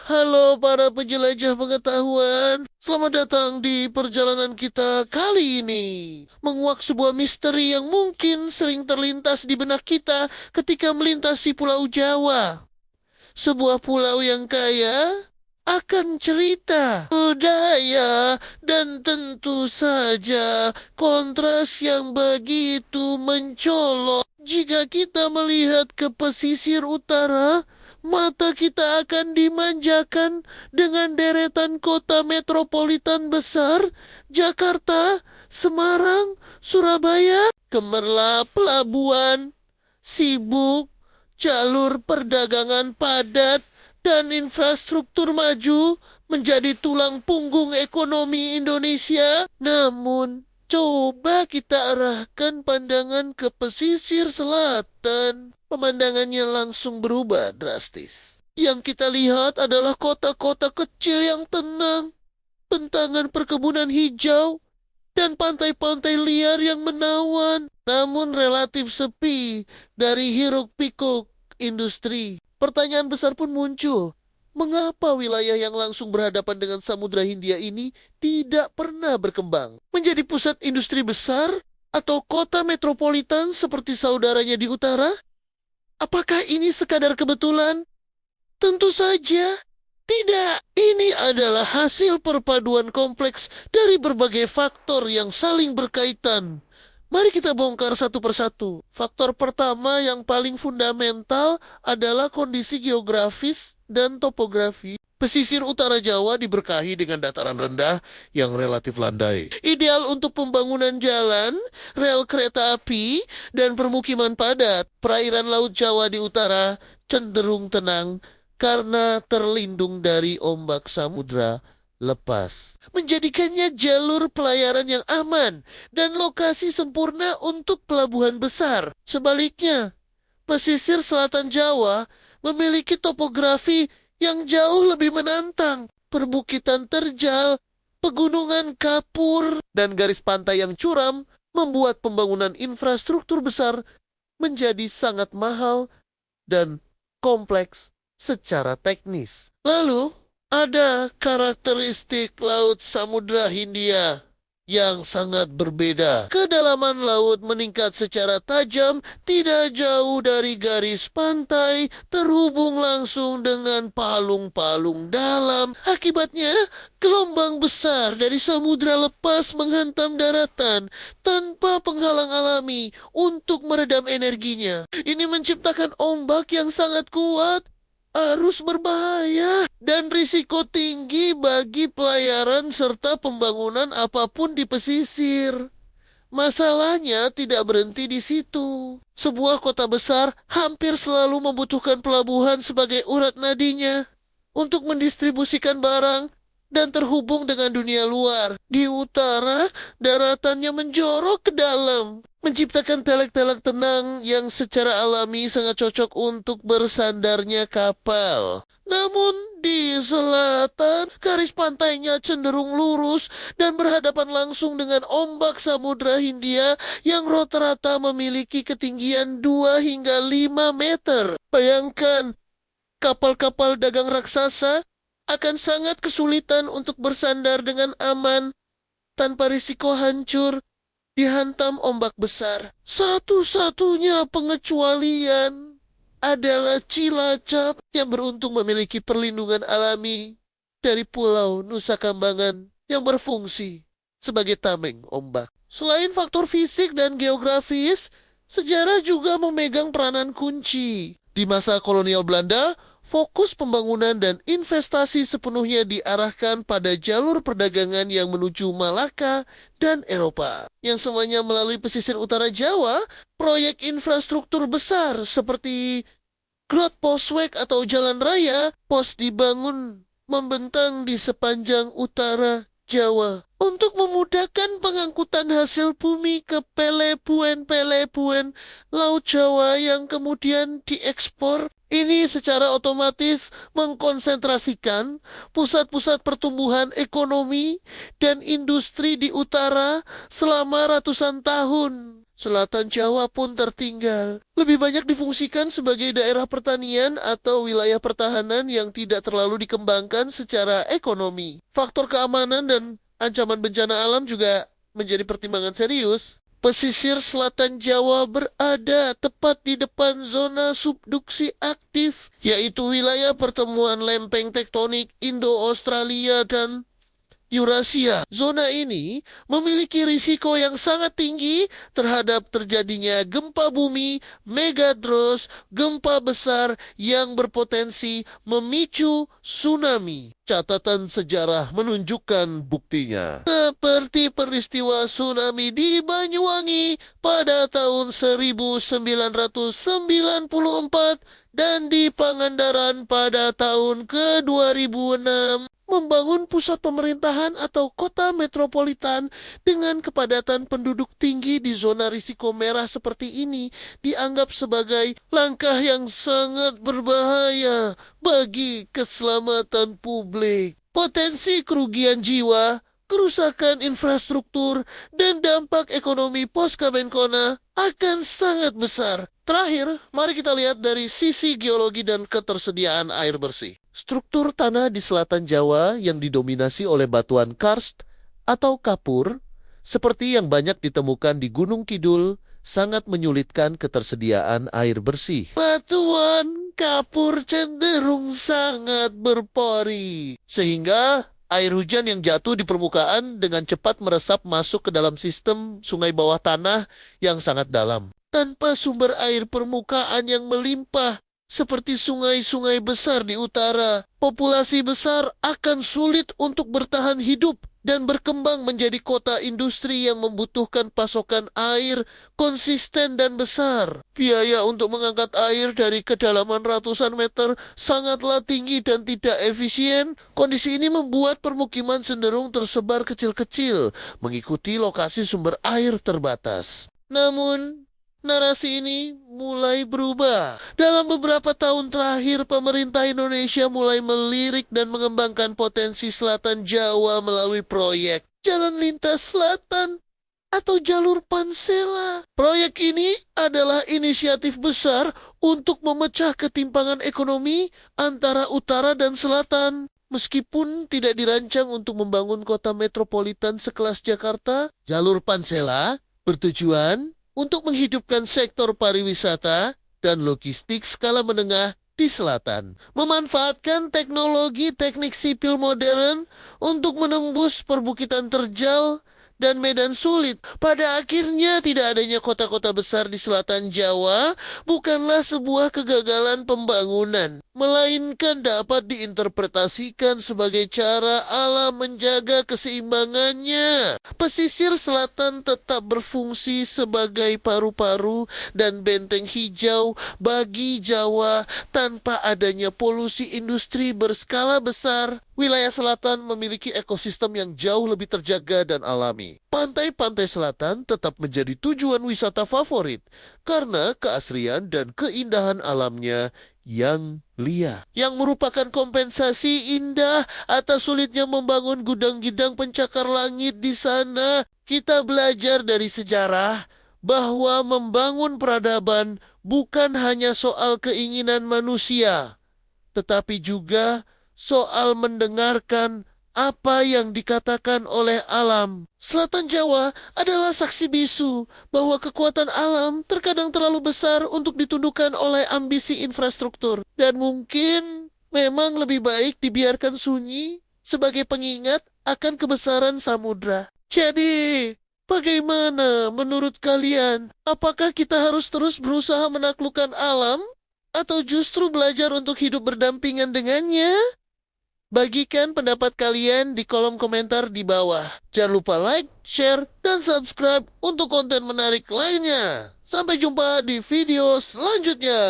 Halo para penjelajah pengetahuan, selamat datang di perjalanan kita kali ini. Menguak sebuah misteri yang mungkin sering terlintas di benak kita ketika melintasi Pulau Jawa. Sebuah pulau yang kaya akan cerita, budaya, dan tentu saja kontras yang begitu mencolok. Jika kita melihat ke pesisir utara, mata kita akan dimanjakan dengan deretan kota metropolitan besar, Jakarta, Semarang, Surabaya, gemerlap pelabuhan, sibuk, jalur perdagangan padat, dan infrastruktur maju menjadi tulang punggung ekonomi Indonesia. Namun, coba kita arahkan pandangan ke pesisir selatan. Pemandangannya langsung berubah drastis. Yang kita lihat adalah kota-kota kecil yang tenang, bentangan perkebunan hijau, dan pantai-pantai liar yang menawan, namun relatif sepi dari hiruk-pikuk industri. Pertanyaan besar pun muncul. Mengapa wilayah yang langsung berhadapan dengan Samudra Hindia ini tidak pernah berkembang menjadi pusat industri besar atau kota metropolitan seperti saudaranya di utara? Apakah ini sekadar kebetulan? Tentu saja tidak. Ini adalah hasil perpaduan kompleks dari berbagai faktor yang saling berkaitan. Mari kita bongkar satu persatu. Faktor pertama yang paling fundamental adalah kondisi geografis dan topografi. Pesisir utara Jawa diberkahi dengan dataran rendah yang relatif landai. Ideal untuk pembangunan jalan, rel kereta api, dan permukiman padat. Perairan Laut Jawa di utara cenderung tenang karena terlindung dari ombak samudra lepas, menjadikannya jalur pelayaran yang aman dan lokasi sempurna untuk pelabuhan besar. Sebaliknya, pesisir selatan Jawa memiliki topografi yang jauh lebih menantang. Perbukitan terjal, pegunungan kapur, dan garis pantai yang curam membuat pembangunan infrastruktur besar menjadi sangat mahal dan kompleks secara teknis. Lalu, ada karakteristik Laut Samudra Hindia yang sangat berbeda. Kedalaman laut meningkat secara tajam, tidak jauh dari garis pantai, terhubung langsung dengan palung-palung dalam. Akibatnya, gelombang besar dari samudra lepas menghantam daratan tanpa penghalang alami untuk meredam energinya. Ini menciptakan ombak yang sangat kuat, arus berbahaya, dan risiko tinggi bagi pelayaran serta pembangunan apapun di pesisir. Masalahnya tidak berhenti di situ. Sebuah kota besar hampir selalu membutuhkan pelabuhan sebagai urat nadinya untuk mendistribusikan barang dan terhubung dengan dunia luar. Di utara, daratannya menjorok ke dalam, menciptakan telek-telek tenang yang secara alami sangat cocok untuk bersandarnya kapal. Namun di selatan, garis pantainya cenderung lurus dan berhadapan langsung dengan ombak Samudra Hindia yang rata-rata memiliki ketinggian 2 hingga 5 meter. Bayangkan, kapal-kapal dagang raksasa akan sangat kesulitan untuk bersandar dengan aman tanpa risiko hancur dihantam ombak besar. Satu-satunya pengecualian adalah Cilacap yang beruntung memiliki perlindungan alami dari Pulau Nusa Kambangan yang berfungsi sebagai tameng ombak. Selain faktor fisik dan geografis, sejarah juga memegang peranan kunci. Di masa kolonial Belanda, fokus pembangunan dan investasi sepenuhnya diarahkan pada jalur perdagangan yang menuju Malaka dan Eropa. Yang semuanya melalui pesisir utara Jawa, proyek infrastruktur besar seperti Grot Posweg atau Jalan Raya, pos dibangun membentang di sepanjang utara Jawa untuk memudahkan pengangkutan hasil bumi ke pelebuan-pelebuan Laut Jawa yang kemudian diekspor. Ini secara otomatis mengkonsentrasikan pusat-pusat pertumbuhan ekonomi dan industri di utara selama ratusan tahun. Selatan Jawa pun tertinggal. Lebih banyak difungsikan sebagai daerah pertanian atau wilayah pertahanan yang tidak terlalu dikembangkan secara ekonomi. Faktor keamanan dan ancaman bencana alam juga menjadi pertimbangan serius. Pesisir selatan Jawa berada tepat di depan zona subduksi aktif, yaitu wilayah pertemuan lempeng tektonik Indo-Australia dan Eurasia. Zona ini memiliki risiko yang sangat tinggi terhadap terjadinya gempa bumi, megadros, gempa besar yang berpotensi memicu tsunami. Catatan sejarah menunjukkan buktinya. Seperti peristiwa tsunami di Banyuwangi pada tahun 1994 dan di Pangandaran pada tahun ke-2006. Membangun pusat pemerintahan atau kota metropolitan dengan kepadatan penduduk tinggi di zona risiko merah seperti ini dianggap sebagai langkah yang sangat berbahaya bagi keselamatan publik. Potensi kerugian jiwa, kerusakan infrastruktur, dan dampak ekonomi post-Kemenkona akan sangat besar. Terakhir, mari kita lihat dari sisi geologi dan ketersediaan air bersih. Struktur tanah di selatan Jawa yang didominasi oleh batuan karst atau kapur, seperti yang banyak ditemukan di Gunung Kidul, sangat menyulitkan ketersediaan air bersih. Batuan kapur cenderung sangat berpori, sehingga air hujan yang jatuh di permukaan dengan cepat meresap masuk ke dalam sistem sungai bawah tanah yang sangat dalam. Tanpa sumber air permukaan yang melimpah, seperti sungai-sungai besar di utara, populasi besar akan sulit untuk bertahan hidup dan berkembang menjadi kota industri yang membutuhkan pasokan air konsisten dan besar. Biaya untuk mengangkat air dari kedalaman ratusan meter sangatlah tinggi dan tidak efisien. Kondisi ini membuat permukiman cenderung tersebar kecil-kecil, mengikuti lokasi sumber air terbatas. Namun, narasi ini mulai berubah. Dalam beberapa tahun terakhir, pemerintah Indonesia mulai melirik dan mengembangkan potensi selatan Jawa melalui proyek Jalan Lintas Selatan atau Jalur Pansela. Proyek ini adalah inisiatif besar untuk memecah ketimpangan ekonomi antara utara dan selatan. Meskipun tidak dirancang untuk membangun kota metropolitan sekelas Jakarta, Jalur Pansela bertujuan untuk menghidupkan sektor pariwisata dan logistik skala menengah di selatan, memanfaatkan teknologi teknik sipil modern untuk menembus perbukitan terjal dan medan sulit. Pada akhirnya, tidak adanya kota-kota besar di selatan Jawa bukanlah sebuah kegagalan pembangunan, melainkan dapat diinterpretasikan sebagai cara alam menjaga keseimbangannya. Pesisir selatan tetap berfungsi sebagai paru-paru dan benteng hijau bagi Jawa tanpa adanya polusi industri berskala besar. Wilayah selatan memiliki ekosistem yang jauh lebih terjaga dan alami. Pantai-pantai selatan tetap menjadi tujuan wisata favorit karena keasrian dan keindahan alamnya yang liar, yang merupakan kompensasi indah atas sulitnya membangun gudang-gudang pencakar langit di sana. Kita belajar dari sejarah bahwa membangun peradaban bukan hanya soal keinginan manusia, tetapi juga soal mendengarkan apa yang dikatakan oleh alam. Selatan Jawa adalah saksi bisu bahwa kekuatan alam terkadang terlalu besar untuk ditundukkan oleh ambisi infrastruktur. Dan mungkin memang lebih baik dibiarkan sunyi sebagai pengingat akan kebesaran samudra. Jadi, bagaimana menurut kalian? Apakah kita harus terus berusaha menaklukkan alam? Atau justru belajar untuk hidup berdampingan dengannya? Bagikan pendapat kalian di kolom komentar di bawah. Jangan lupa like, share, dan subscribe untuk konten menarik lainnya. Sampai jumpa di video selanjutnya.